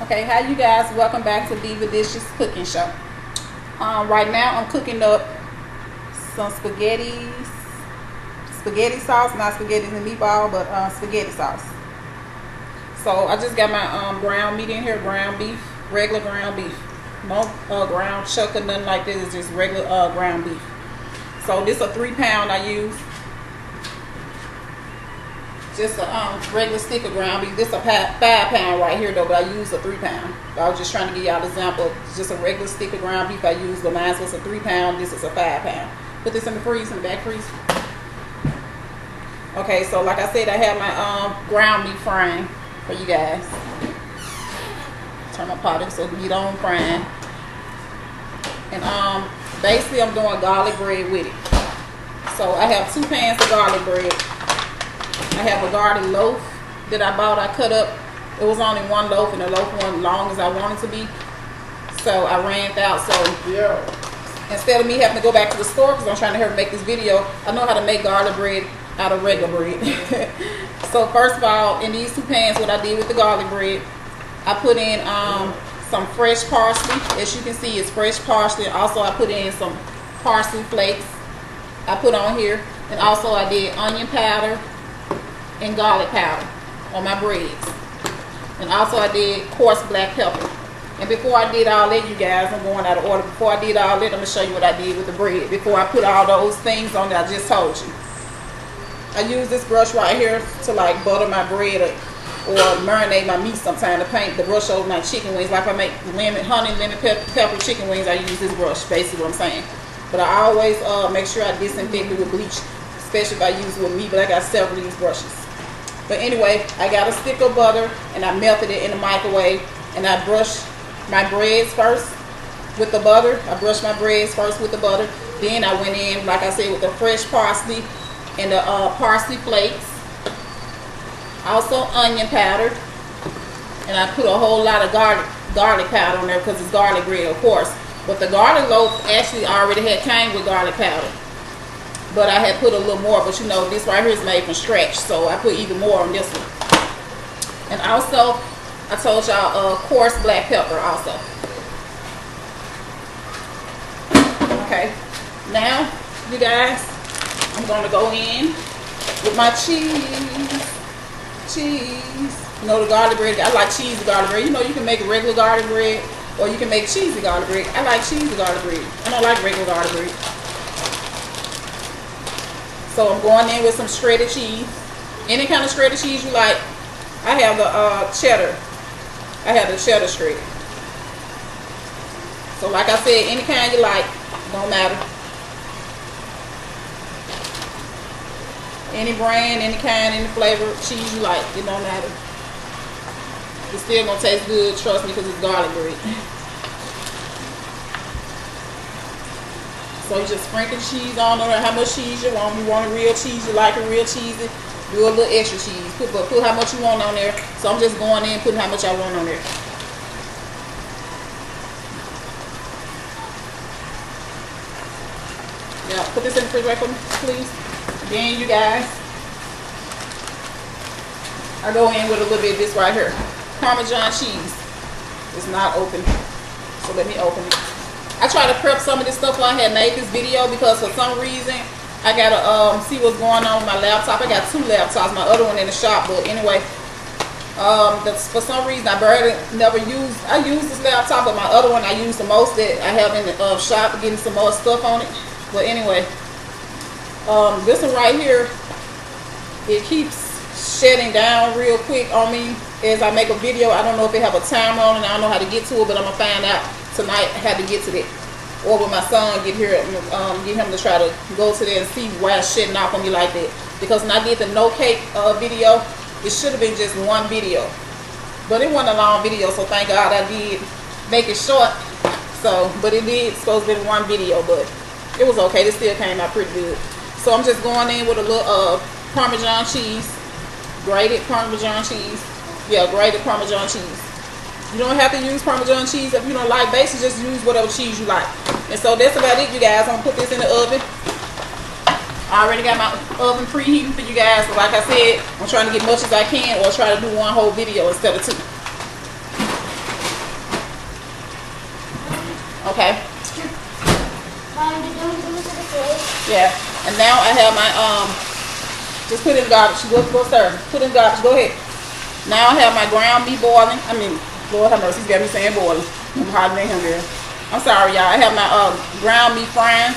Okay, hi you guys, welcome back to Diva Dishes Cooking Show. Right now I'm cooking up some spaghetti sauce, not spaghetti and meatball, but spaghetti sauce. So I just got my ground meat in here, ground beef, regular ground beef. No ground chuck or nothing like this, it's just regular ground beef. So this a 3 pound I use. Just a regular stick of ground beef. This a 5 pound right here though, but I use a 3 pound. I was just trying to give y'all an example. It's just a regular stick of ground beef I use, but mine was a 3 pound. This is a 5 pound. Put this in the freezer, in the back freezer. Okay, so like I said, I have my ground beef frying for you guys. Turn my pot in so it can get on frying. And basically I'm doing garlic bread with it. So I have 2 pans of garlic bread. I have a garlic loaf that I bought. I cut up. It was only 1 loaf, and the loaf wasn't long as I wanted to be. So I ran it out. So instead of me having to go back to the store because I'm trying to hurry make this video, I know how to make garlic bread out of regular bread. So first of all, in these 2 pans, what I did with the garlic bread, I put in some fresh parsley. As you can see, it's fresh parsley. Also, I put in some parsley flakes. I put on here, and also I did onion powder and garlic powder on my breads. And also I did coarse black pepper. And before I did all that, you guys, I'm going out of order. Before I did all that, I'm going to show you what I did with the bread. Before I put all those things on that I just told you. I use this brush right here to like butter my bread or marinate my meat sometimes to paint the brush over my chicken wings. Like if I make honey lemon pepper chicken wings, I use this brush, basically what I'm saying. But I always make sure I disinfect it with bleach, especially if I use it with meat, but I got several of these brushes. But anyway, I got a stick of butter and I melted it in the microwave, and I brushed my breads first with the butter. I brushed my breads first with the butter. Then I went in, like I said, with the fresh parsley and the parsley flakes. Also onion powder. And I put a whole lot of garlic powder on there because it's garlic bread, of course. But the garlic loaf actually already came with garlic powder. But I had put a little more, but you know, this right here is made from scratch, so I put even more on this one. And also, I told y'all coarse black pepper also. Okay, now, you guys, I'm going to go in with my cheese. You know, the garlic bread, I like cheesy garlic bread. You know, you can make regular garlic bread, or you can make cheesy garlic bread. I like cheesy garlic bread. I don't like regular garlic bread. So I'm going in with some shredded cheese. Any kind of shredded cheese you like. I have the cheddar. I have the cheddar shredded. So like I said, any kind you like, don't matter. Any brand, any kind, any flavor cheese you like, it don't matter. It's still gonna taste good, trust me, because it's garlic bread. So you just sprinkle cheese on there, how much cheese you want. You want a real cheese, you like it real cheesy, do a little extra cheese. Put how much you want on there. So I'm just going in putting how much I want on there. Yeah, put this in the refrigerator for me, please. Then you guys, I go in with a little bit of this right here. Parmesan cheese. It's not open, so let me open it. I try to prep some of this stuff while I had made this video because for some reason I gotta see what's going on with my laptop. I got 2 laptops, my other one in the shop, but anyway, for some reason I use this laptop, but my other one I use the most that I have in the shop, getting some more stuff on it. But anyway, this one right here, it keeps shutting down real quick on me as I make a video. I don't know if it have a timer on it, I don't know how to get to it, but I'm gonna find out tonight how to get to that. Or when my son get here, get him to try to go to there and see why it's shitting off on me like that. Because when I did the no cake video, it should have been just 1 video. But it wasn't a long video, so thank God I did make it short. So, but it did supposed to be 1 video, but it was okay. It still came out pretty good. So I'm just going in with a little Parmesan cheese. Grated Parmesan cheese. Yeah, grated Parmesan cheese. You don't have to use Parmesan cheese if you don't like basic, just use whatever cheese you like. And so that's about it, you guys. I'm going to put this in the oven. I already got my oven preheating for you guys. So like I said, I'm trying to get much as I can or try to do 1 whole video instead of 2. Okay. Yeah. And now I have my just put it in the garbage. Go stir. Put it in the garbage. Go ahead. Now I have my ground meat boiling. I mean, Lord have mercy, he's got me saying boiling. I'm hotter than him, girl. I'm sorry, y'all. I have my ground meat frying.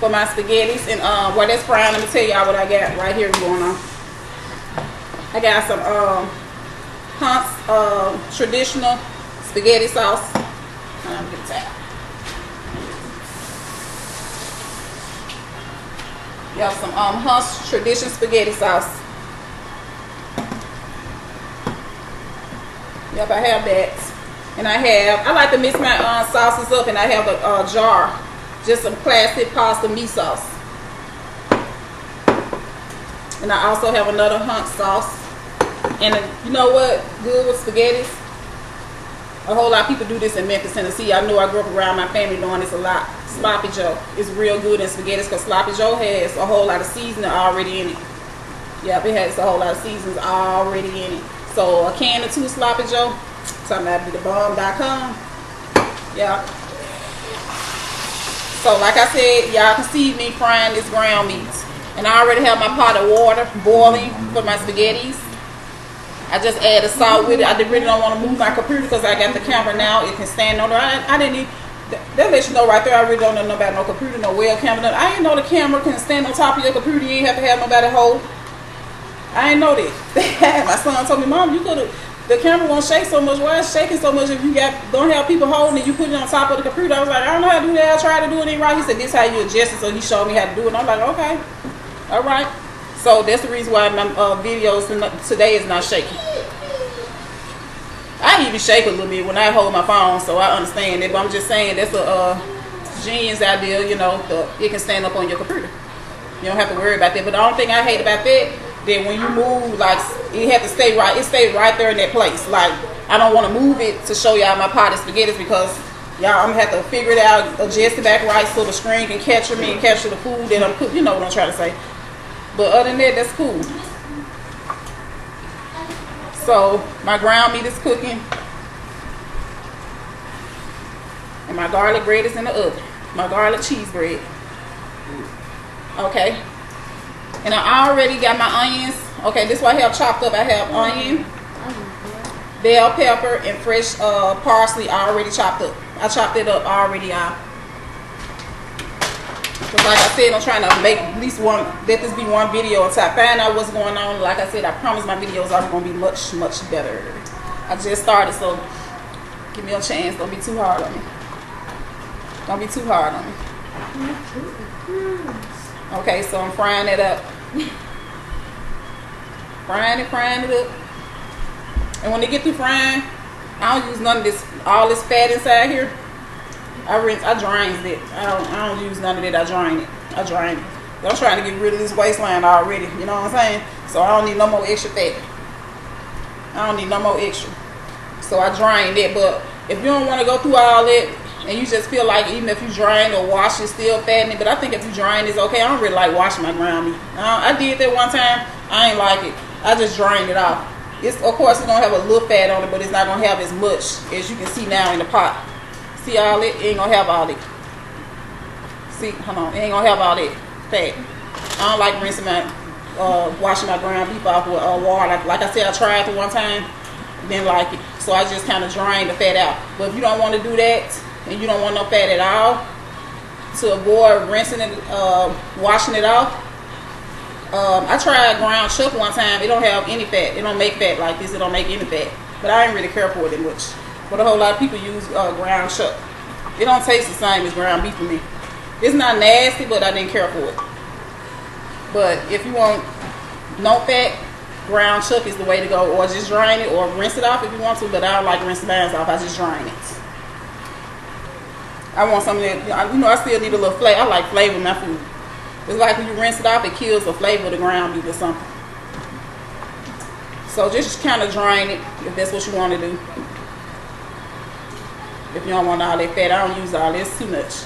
For my spaghettis. And while that's frying, let me tell y'all what I got right here going on. I got some Hunt's traditional spaghetti sauce. I'm gonna get a towel. You have some Hunt's traditional spaghetti sauce. Yep, I have that. And I like to mix my sauces up, and I have a jar, just some classic pasta meat sauce. And I also have another Hunt sauce. And you know what? Good with spaghettis. A whole lot of people do this in Memphis, Tennessee. I know I grew up around my family doing this a lot. Sloppy Joe is real good in spaghettis because Sloppy Joe has a whole lot of seasoning already in it. Yep, it has a whole lot of seasonings already in it. So a can or two Sloppy Joe, something out of thebomb.com. Yeah. So like I said, y'all can see me frying this ground meat. And I already have my pot of water boiling for my spaghettis. I just added salt with it. I really don't want to move my computer because I got the camera now. It can stand on there. I didn't even, that lets you know right there. I really don't know about no computer, no web camera. I didn't know the camera can stand on top of your computer. You ain't have to have nobody hold. I didn't know that. My son told me, Mom, you could have, the camera won't shake so much. Why is it shaking so much if you don't have people holding it? You put it on top of the computer. I was like, I don't know how to do that. I tried to do it ain't right. He said, this is how you adjust it. So he showed me how to do it. And I'm like, okay. All right. So that's the reason why my videos today is not shaking. I even shake a little bit when I hold my phone, so I understand it. But I'm just saying that's a genius idea, you know, it can stand up on your computer. You don't have to worry about that. But the only thing I hate about that when you move, like, it have to stay right. It stayed right there in that place. Like, I don't want to move it to show y'all my pot of spaghetti because y'all, I'm gonna have to figure it out, adjust it back right so the screen can capture me and capture the food that I'm cooking. You know what I'm trying to say. But other than that, that's cool. So my ground meat is cooking. And my garlic bread is in the oven. My garlic cheese bread. Okay. And I already got my onions. Okay, this is what I have chopped up. I have onion, bell pepper, and fresh parsley already chopped up. I chopped it up already, y'all. Because like I said, I'm trying to make at least one, let this be one video until I find out what's going on. Like I said, I promise my videos are going to be much, much better. I just started, so give me a chance. Don't be too hard on me. Don't be too hard on me. Okay, so I'm frying it up. Frying it up. And when they get through frying, I don't use none of this, all this fat inside here. I drain it. I don't use none of it. I drain it. I'm trying to get rid of this waistline already. You know what I'm saying? So I don't need no more extra fat. I don't need no more extra. So I drain it. But if you don't want to go through all that, and you just feel like even if you drain or wash it, still fattening. But I think if you drain, it's okay. I don't really like washing my ground meat. I did that one time. I ain't like it. I just drained it off. Of course, it's gonna have a little fat on it, but it's not gonna have as much as you can see now in the pot. See all it? It ain't gonna have all it. See, hold on. It ain't gonna have all that fat. I don't like rinsing my, washing my ground beef off with water. Like I said, I tried it one time, didn't like it. So I just kind of drained the fat out. But if you don't want to do that, and you don't want no fat at all, to avoid rinsing it, washing it off, I tried ground chuck one time. It don't have any fat. It don't make fat like this. It don't make any fat. But I ain't really care for it that much. But a whole lot of people use ground chuck. It don't taste the same as ground beef for me. It's not nasty, but I didn't care for it. But if you want no fat, ground chuck is the way to go. Or just drain it or rinse it off if you want to. But I don't like rinsing mine off. I just drain it. I want something that, you know, I still need a little flavor. I like flavor in my food. It's like when you rinse it off, it kills the flavor of the ground beef or something. So just kind of drain it if that's what you want to do. If you don't want all that fat, I don't use all this too much.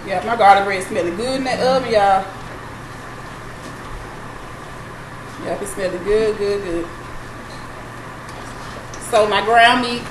Yeah, my garlic bread smelling good in that oven, y'all. Yep, it's smelling good, good, good. So my ground meat